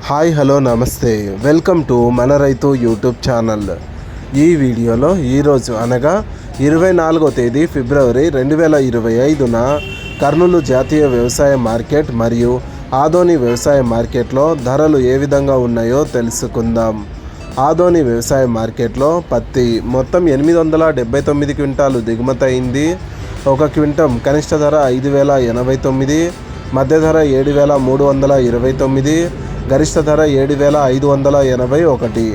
Hi hello నమస్తే, welcome to మన రైతు యూట్యూబ్ ఛానల్. ఈ వీడియోలో ఈరోజు అనగా 24వ తేదీ ఫిబ్రవరి 2025న కర్నూలు జాతీయ వ్యవసాయ మార్కెట్ మరియు ఆదోని వ్యవసాయ మార్కెట్లో ధరలు ఏ విధంగా ఉన్నాయో తెలుసుకుందాం. ఆదోని వ్యవసాయ మార్కెట్లో పత్తి మొత్తం 879 క్వింటాలు దిగుమతి అయింది. ఒక క్వింటం కనిష్ట ధర 5089, మధ్య ధర 7329, గరిష్ట ధర 7581.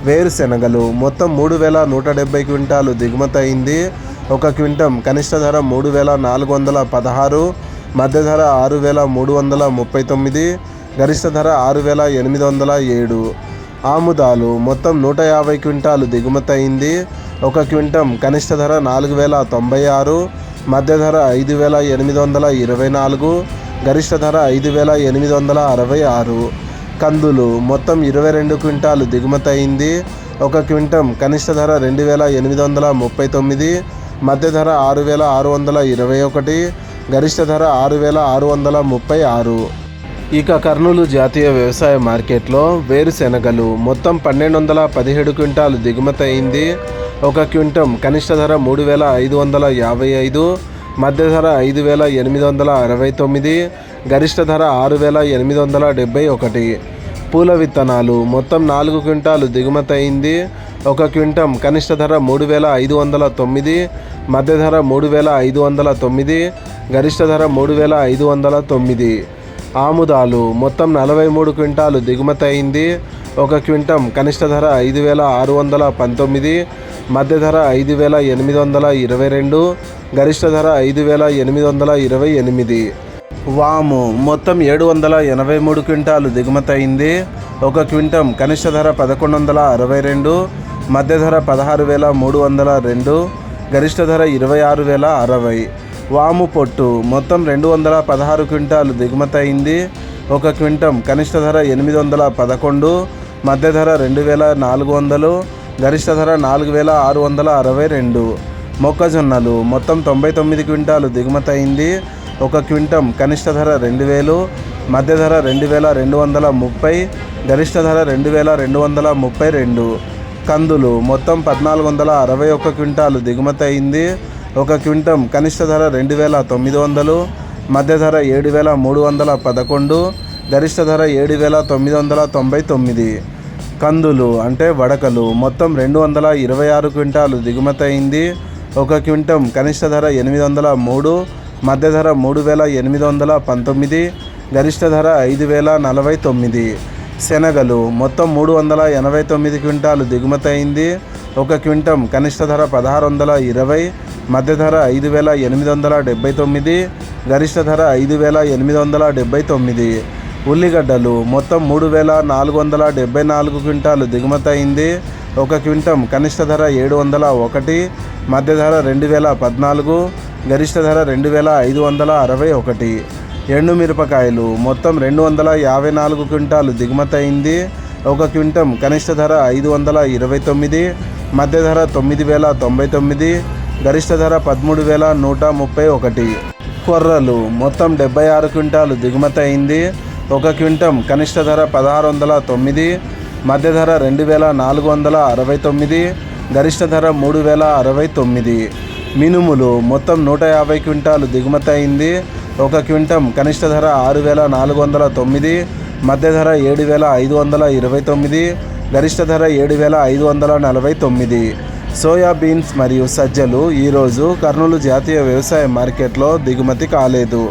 వేరుశెనగలు మొత్తం 3170 క్వింటాలు దిగుమతి అయింది. ఒక క్వింటం కనిష్ట ధర 3416, మధ్య ధర 6339, గరిష్ట ధర 6807. ఆముదాలు మొత్తం 150 క్వింటాలు దిగుమతి అయింది. ఒక క్వింటం కనిష్ట ధర 4096, మధ్య ధర 5824, గరిష్ట ధర 5866. కందులు మొత్తం 22 క్వింటాలు దిగుమతి అయింది. ఒక క్వింటం కనిష్ట ధర 2839, మధ్య ధర 6621, గరిష్ట ధర 6636. ఇక కర్నూలు జాతీయ వ్యవసాయ మార్కెట్లో వేరుశెనగలు మొత్తం 1217 క్వింటాలు దిగుమతి అయింది. ఒక క్వింటం కనిష్ట ధర 3555, మధ్య ధర 5869, గరిష్ట ధర 6871. పూల విత్తనాలు మొత్తం 4 క్వింటాలు దిగుమతి అయింది. ఒక క్వింటం కనిష్ట ధర 3509, మధ్య ధర 3509, గరిష్ట ధర 3509. ఆముదాలు మొత్తం 43 క్వింటాలు దిగుమతి అయింది. ఒక క్వింటం కనిష్ట ధర 5619, మధ్య ధర 5822, గరిష్ట ధర 5828. వాము మొత్తం 783 క్వింటాలు దిగుమతి అయింది. ఒక క్వింటం కనిష్ట ధర 1162, మధ్య ధర 16302, గరిష్ట ధర 26060. వాము పొట్టు మొత్తం 216 క్వింటాలు దిగుమతి అయింది. ఒక క్వింటం కనిష్ట ధర 811, మధ్య ధర 2400, గరిష్ట ధర 4662. మొక్కజొన్నలు మొత్తం 99 క్వింటాలు దిగుమతి అయింది. ఒక క్వింటం కనిష్ట ధర 2000, మధ్య ధర 2230, గరిష్ట ధర 2232. కందులు మొత్తం 1461 క్వింటాలు దిగుమతి అయింది. ఒక క్వింటం కనిష్ట ధర 2900, మధ్య ధర 7311, గరిష్ట ధర 7999. కందులు అంటే వడకలు మొత్తం 226 క్వింటాలు దిగుమతి అయింది. ఒక క్వింటం కనిష్ట ధర 803, మధ్య ధర 3819, గరిష్ట ధర 5049. శనగలు మొత్తం 389 క్వింటాలు దిగుమతి అయింది. ఒక క్వింటం కనిష్ట ధర 1620, మధ్య ధర 5879, గరిష్ట ధర 5879. ఉల్లిగడ్డలు మొత్తం 3474 క్వింటాలు దిగుమతి అయింది. ఒక క్వింటం కనిష్ట ధర 701, మధ్య ధర 2014, గరిష్ట ధర 2561. ఎండుమిరపకాయలు మొత్తం 254 క్వింటాలు దిగుమతి అయింది. ఒక క్వింటం కనిష్ట ధర 529, మధ్య ధర 9099, గరిష్ట ధర 13131. కొర్రలు మొత్తం 76 క్వింటాలు దిగుమతి అయింది. ఒక క్వింటం కనిష్ట ధర 1609, మధ్య ధర 2469, గరిష్ట ధర 3069. మినుములు మొత్తం 150 క్వింటాలు దిగుమతి అయింది. ఒక క్వింటం కనిష్ట ధర 6409, మధ్య ధర 7529, గరిష్ట ధర 7549. సోయాబీన్స్ మరియు సజ్జలు ఈరోజు కర్నూలు జాతీయ వ్యవసాయ మార్కెట్లో దిగుమతి కాలేదు.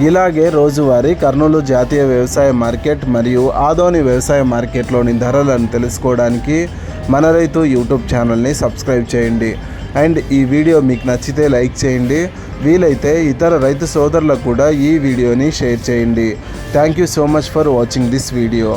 ఇలాగే రోజువారీ కర్నూలు జాతీయ వ్యవసాయ మార్కెట్ మరియు ఆదోని వ్యవసాయ మార్కెట్లోని ధరలను తెలుసుకోవడానికి మన రైతు యూట్యూబ్ ఛానల్ని సబ్స్క్రైబ్ చేయండి. అండ్ ఈ వీడియో మీకు నచ్చితే లైక్ చేయండి. వీలైతే ఇతర రైతు సోదరులకు కూడా ఈ వీడియోని షేర్ చేయండి. Thank you so much for watching this video.